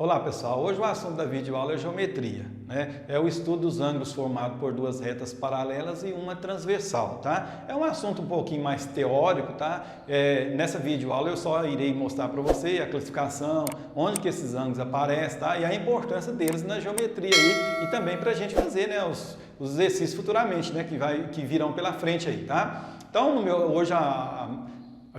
Olá pessoal, hoje o assunto da videoaula é geometria, né? É o estudo dos ângulos formados por duas retas paralelas e uma transversal, tá? É um assunto um pouquinho mais teórico, tá? Nessa videoaula eu só irei mostrar para você a classificação, onde que esses ângulos aparecem, tá? E a importância deles na geometria aí, e também para a gente fazer, né, os exercícios futuramente, né, que virão pela frente aí, tá? Então hoje a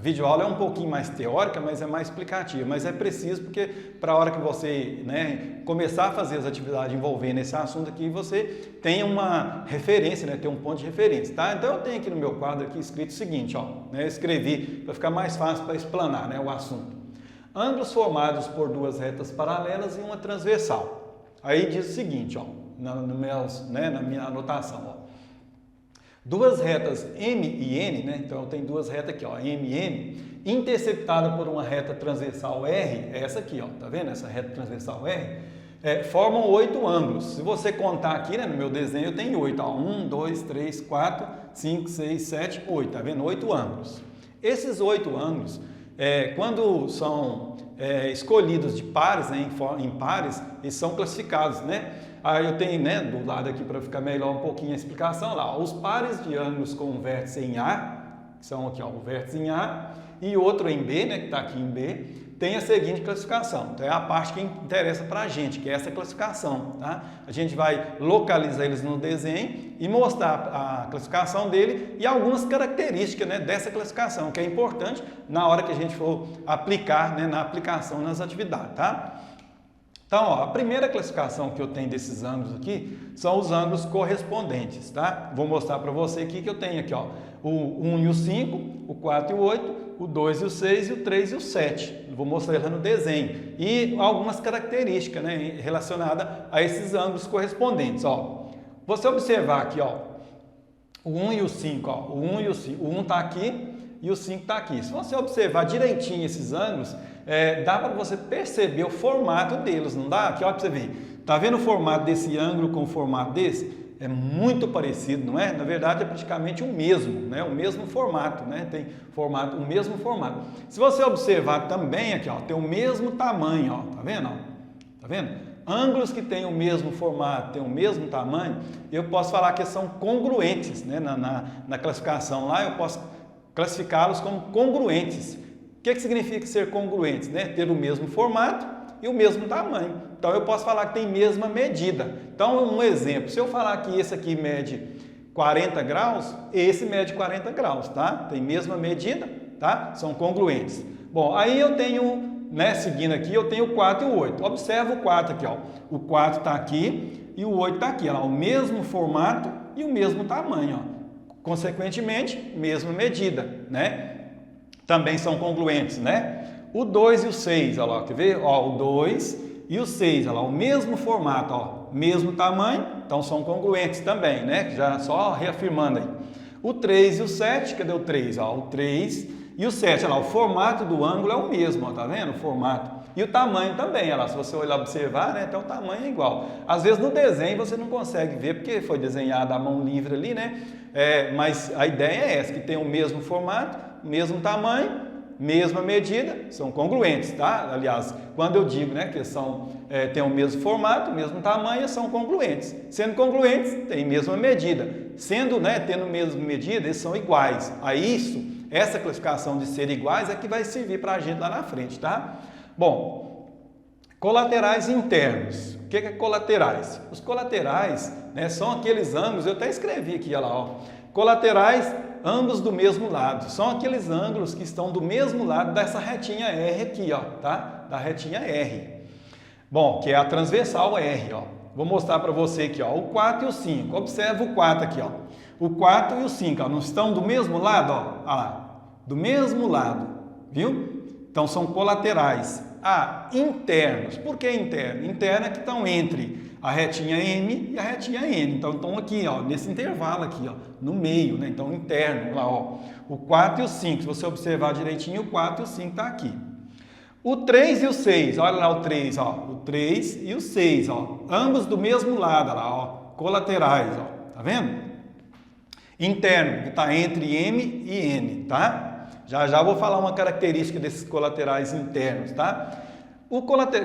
videoaula é um pouquinho mais teórica, mas é mais explicativa, mas é preciso porque para a hora que você, né, começar a fazer as atividades envolvendo esse assunto aqui, você tenha uma referência, né, ter um ponto de referência, tá? Então eu tenho aqui no meu quadro aqui escrito o seguinte, ó, né, eu escrevi para ficar mais fácil para explanar, né, o assunto. Ângulos formados por duas retas paralelas e uma transversal. Aí diz o seguinte, ó, na minha anotação, ó. Duas retas M e N, né? Então eu tenho duas retas aqui, ó, M e N, interceptada por uma reta transversal R, é essa aqui, ó, tá vendo? Essa reta transversal R, formam 8 ângulos. Se você contar aqui, né, no meu desenho eu tenho 8, ó, 1, 2, 3, 4, 5, 6, 7, 8, tá vendo? 8 ângulos. Esses 8 ângulos, quando são escolhidos de pares, né, em pares, eles são classificados, né? Aí eu tenho, né, do lado aqui para ficar melhor um pouquinho a explicação lá, os pares de ângulos com o vértice em A, que são aqui, ó, o vértice em A e outro em B, né, que está aqui em B, tem a seguinte classificação. Então é a parte que interessa para a gente, que é essa classificação, tá? A gente vai localizar eles no desenho e mostrar a classificação dele e algumas características, né, dessa classificação, que é importante na hora que a gente for aplicar, né, na aplicação nas atividades, tá? Então, ó, a primeira classificação que eu tenho desses ângulos aqui são os ângulos correspondentes, tá? Vou mostrar para você aqui que eu tenho aqui, ó, o 1 e o 5, o 4 e o 8, o 2 e o 6 e o 3 e o 7. Vou mostrar lá no desenho. E algumas características, né, relacionadas a esses ângulos correspondentes, ó. Você observar aqui, ó, o 1 e o 5, ó, o 1 e o 5, o 1 está aqui e o 5 está aqui. Se você observar direitinho esses ângulos, dá para você perceber o formato deles, não dá? Aqui, ó, para você ver. Tá vendo o formato desse ângulo com o formato desse? É muito parecido, não é? Na verdade, é praticamente o mesmo, né? O mesmo formato, né? Tem formato, o mesmo formato. Se você observar também aqui, ó, tem o mesmo tamanho, ó, tá vendo? Tá vendo? Ângulos que têm o mesmo formato, têm o mesmo tamanho, eu posso falar que são congruentes, né? Na classificação lá, eu posso classificá-los como congruentes. O que significa ser congruentes? Né? Ter o mesmo formato e o mesmo tamanho. Então eu posso falar que tem mesma medida. Então um exemplo, se eu falar que esse aqui mede 40 graus, esse mede 40 graus, tá? Tem mesma medida, tá? São congruentes. Bom, aí eu tenho, né, seguindo aqui, eu tenho o 4 e o 8. Observa o 4 aqui, ó. O 4 está aqui e o 8 está aqui, ó. O mesmo formato e o mesmo tamanho, ó. Consequentemente, mesma medida, né? Também são congruentes, né? O 2 e o 6, olha lá, quer ver? Ó, o 2 e o 6, olha lá, o mesmo formato, ó, mesmo tamanho, então são congruentes também, né? Já só reafirmando aí. O 3 e o 7, cadê o 3? Ó, o 3 e o 7, olha lá, o formato do ângulo é o mesmo, ó, tá vendo? O formato. E o tamanho também, olha lá, se você olhar observar, né? Então o tamanho é igual. Às vezes no desenho você não consegue ver, porque foi desenhado à mão livre ali, né? Mas a ideia é essa, que tem o mesmo formato, mesmo tamanho, mesma medida, são congruentes, tá? Aliás, quando eu digo, né, que tem o mesmo formato, mesmo tamanho, são congruentes. Sendo congruentes, tem mesma medida. Sendo, né, tendo mesma medida, eles são iguais. Aí essa classificação de ser iguais é que vai servir para a gente lá na frente, tá? Bom, colaterais internos. O que é colaterais? Os colaterais, né, são aqueles ângulos, eu até escrevi aqui, olha lá, ó. Colaterais, ambos do mesmo lado. São aqueles ângulos que estão do mesmo lado dessa retinha R aqui, ó, tá? Da retinha R. Bom, que é a transversal R, ó. Vou mostrar para você aqui, ó, o 4 e o 5. Observa o 4 aqui, ó. O 4 e o 5, ó, não estão do mesmo lado, ó? Olha lá, do mesmo lado, viu? Então são colaterais. Internos. Por que interno? Interno é que estão entre a retinha M e a retinha N. Então estão aqui, ó, nesse intervalo aqui, ó, no meio, né? Então interno, lá, ó. O 4 e o 5, se você observar direitinho, o 4 e o 5 tá aqui. O 3 e o 6, olha lá o 3, ó. O 3 e o 6, ó. Ambos do mesmo lado, lá, ó. Colaterais, ó. Tá vendo? Interno, que está entre M e N, tá? Já vou falar uma característica desses colaterais internos, tá?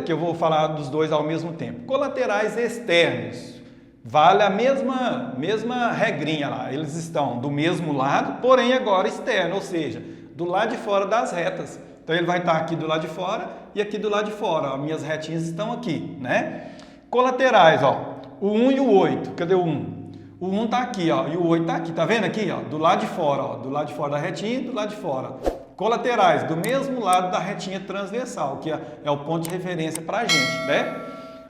Que eu vou falar dos dois ao mesmo tempo. Colaterais externos. Vale a mesma regrinha lá. Eles estão do mesmo lado, porém agora externo, ou seja, do lado de fora das retas. Então ele vai estar aqui do lado de fora e aqui do lado de fora. Ó, minhas retinhas estão aqui, né? Colaterais, ó, o 1 e o 8. Cadê o 1? O 1 está aqui, ó, e o 8 está aqui. Tá vendo aqui, ó? Do lado de fora, ó, do lado de fora da retinha e do lado de fora. Colaterais, do mesmo lado da retinha transversal, que é o ponto de referência para a gente, né?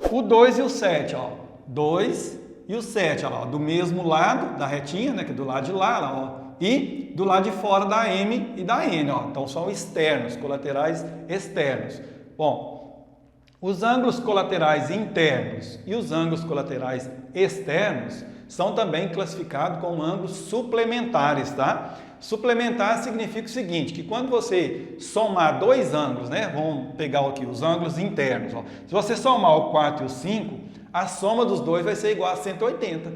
O 2 e o 7, ó. 2 e o 7, ó, do mesmo lado da retinha, né? Que é do lado de lá, ó. E do lado de fora da M e da N, ó. Então são externos, colaterais externos. Bom, os ângulos colaterais internos e os ângulos colaterais externos são também classificados como ângulos suplementares, tá? Suplementar significa o seguinte, que quando você somar dois ângulos, né? Vamos pegar aqui os ângulos internos, ó. Se você somar o 4 e o 5, a soma dos dois vai ser igual a 180.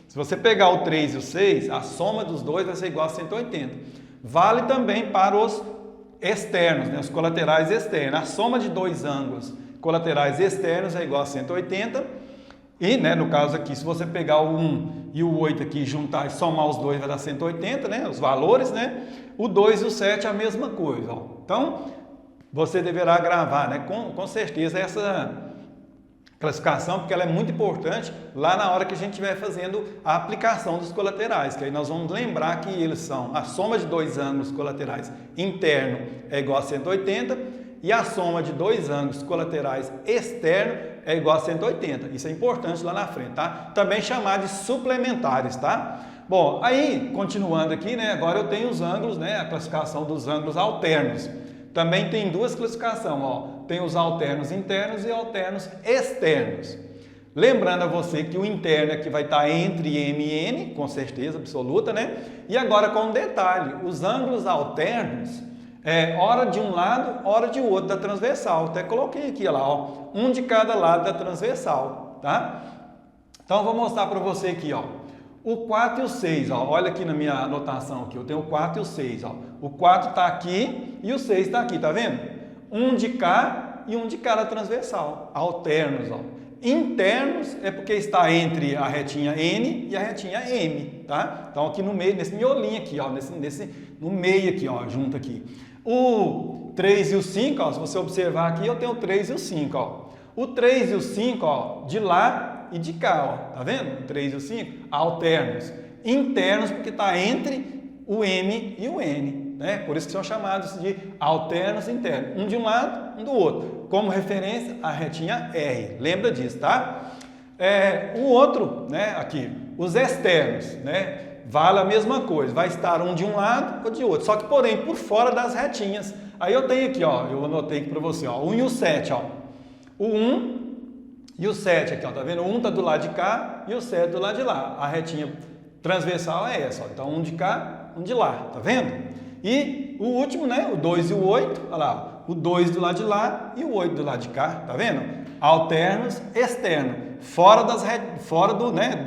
Se você pegar o 3 e o 6, a soma dos dois vai ser igual a 180. Vale também para os externos, né? Os colaterais externos. A soma de dois ângulos colaterais externos é igual a 180. E, né, no caso aqui, se você pegar o 1 e o 8 aqui, juntar e somar os dois vai dar 180, né? Os valores, né? O 2 e o 7 é a mesma coisa, ó. Então, você deverá gravar, né? Com certeza essa classificação, porque ela é muito importante lá na hora que a gente estiver fazendo a aplicação dos colaterais, que aí nós vamos lembrar que eles são a soma de dois ângulos colaterais interno é igual a 180 e a soma de dois ângulos colaterais externo é igual a 180. Isso é importante lá na frente, tá? Também chamado de suplementares, tá? Bom, aí, continuando aqui, né? Agora eu tenho os ângulos, né? A classificação dos ângulos alternos. Também tem duas classificações, ó. Tem os alternos internos e alternos externos. Lembrando a você que o interno aqui vai estar entre M e N, com certeza absoluta, né? E agora com um detalhe, os ângulos alternos hora de um lado, hora de outro da transversal. Até coloquei aqui, ó, um de cada lado da transversal, tá? Então eu vou mostrar para você aqui, ó. O 4 e o 6, ó, olha aqui na minha anotação aqui, eu tenho o 4 e o 6, ó. O 4 está aqui e o 6 está aqui, tá vendo? Um de cá e um de cá da transversal, alternos, ó. Internos é porque está entre a retinha N e a retinha M, tá? Então aqui no meio, nesse miolinho aqui, ó, no meio aqui, ó, junto aqui. O 3 e o 5, ó, se você observar aqui, eu tenho o 3 e o 5, ó. O 3 e o 5, ó, de lá e de cá, ó, tá vendo? O 3 e o 5, alternos. Internos porque está entre o M e o N, né? Por isso que são chamados de alternos internos. Um de um lado, um do outro. Como referência, a retinha R. Lembra disso, tá? O outro, né, aqui, os externos, né? Vale a mesma coisa. Vai estar um de um lado ou de outro. Só que, porém, por fora das retinhas. Aí eu tenho aqui, ó, eu anotei aqui para você, ó, o 1 e o 7, ó. O 1 e o 7 aqui, ó, tá vendo? O 1 tá do lado de cá e o 7 do lado de lá. A retinha transversal é essa, ó. Então, um de cá, um de lá, tá vendo? E o último, né, o 2 e o 8, olha lá, o 2 do lado de lá e o 8 do lado de cá, tá vendo? Alternos externos,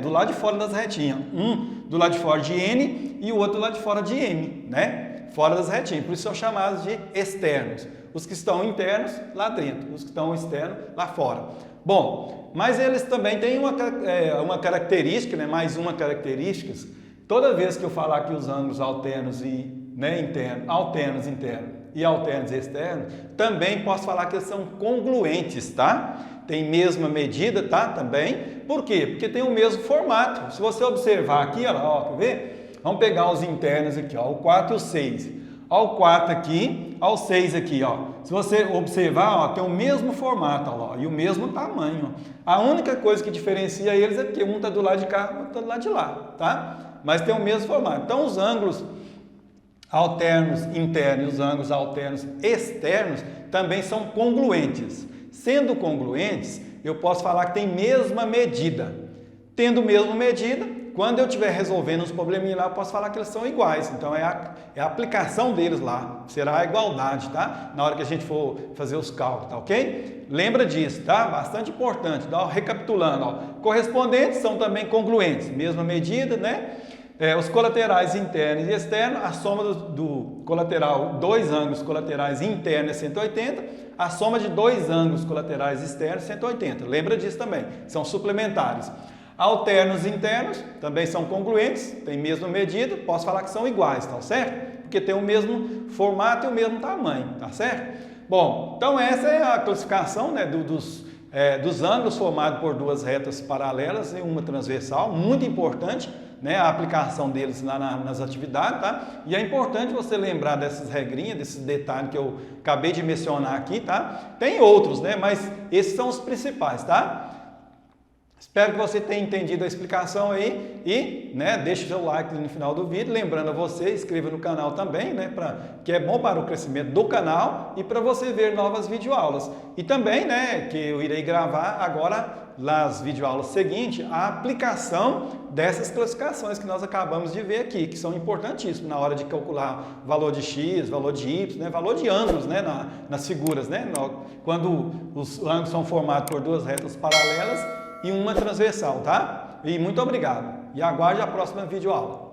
do lado de fora das retinhas. Um do lado de fora de N e o outro do lado de fora de M, né? Fora das retinhas, por isso são chamados de externos. Os que estão internos, lá dentro, os que estão externos, lá fora. Bom, mas eles também têm uma característica, né? Mais uma característica. Toda vez que eu falar que os ângulos alternos e alternos internos e alternos externos, também posso falar que eles são congruentes, tá? Tem mesma medida, tá? Também. Por quê? Porque tem o mesmo formato. Se você observar aqui, ó, quer ver? Vamos pegar os internos aqui, ó, o 4 e o 6. Ó, o 4 aqui, ó, o 6 aqui, ó. Se você observar, ó, tem o mesmo formato, ó, e o mesmo tamanho. Ó. A única coisa que diferencia eles é que um está do lado de cá, outro está do lado de lá, tá? Mas tem o mesmo formato. Então, os ângulos alternos internos e os ângulos alternos externos também são congruentes. Sendo congruentes, eu posso falar que tem mesma medida. Tendo mesma medida, quando eu estiver resolvendo os probleminhas lá, eu posso falar que eles são iguais. Então, é a aplicação deles lá. Será a igualdade, tá? Na hora que a gente for fazer os cálculos, tá ok? Lembra disso, tá? Bastante importante. Recapitulando, ó. Correspondentes são também congruentes. Mesma medida, né? Os colaterais internos e externos, a soma do colateral, dois ângulos colaterais internos é 180, a soma de dois ângulos colaterais externos, 180. Lembra disso também, são suplementares. Alternos e internos também são congruentes, tem mesma medida, posso falar que são iguais, tá certo? Porque tem o mesmo formato e o mesmo tamanho, tá certo? Bom, então essa é a classificação, né, dos ângulos formados por duas retas paralelas e uma transversal, muito importante, né, a aplicação deles nas atividades, tá? E é importante você lembrar dessas regrinhas, desses detalhes que eu acabei de mencionar aqui, tá? Tem outros, né, mas esses são os principais, tá? Espero que você tenha entendido a explicação aí e, né, deixe o seu like no final do vídeo. Lembrando a você, inscreva no canal também, né, que é bom para o crescimento do canal e para você ver novas videoaulas. E também, né, que eu irei gravar agora, nas videoaulas seguintes, a aplicação dessas classificações que nós acabamos de ver aqui, que são importantíssimas na hora de calcular valor de x, valor de y, né, valor de ângulos, né, nas figuras, né, quando os ângulos são formados por duas retas paralelas e uma transversal, tá? E muito obrigado. E aguarde a próxima videoaula.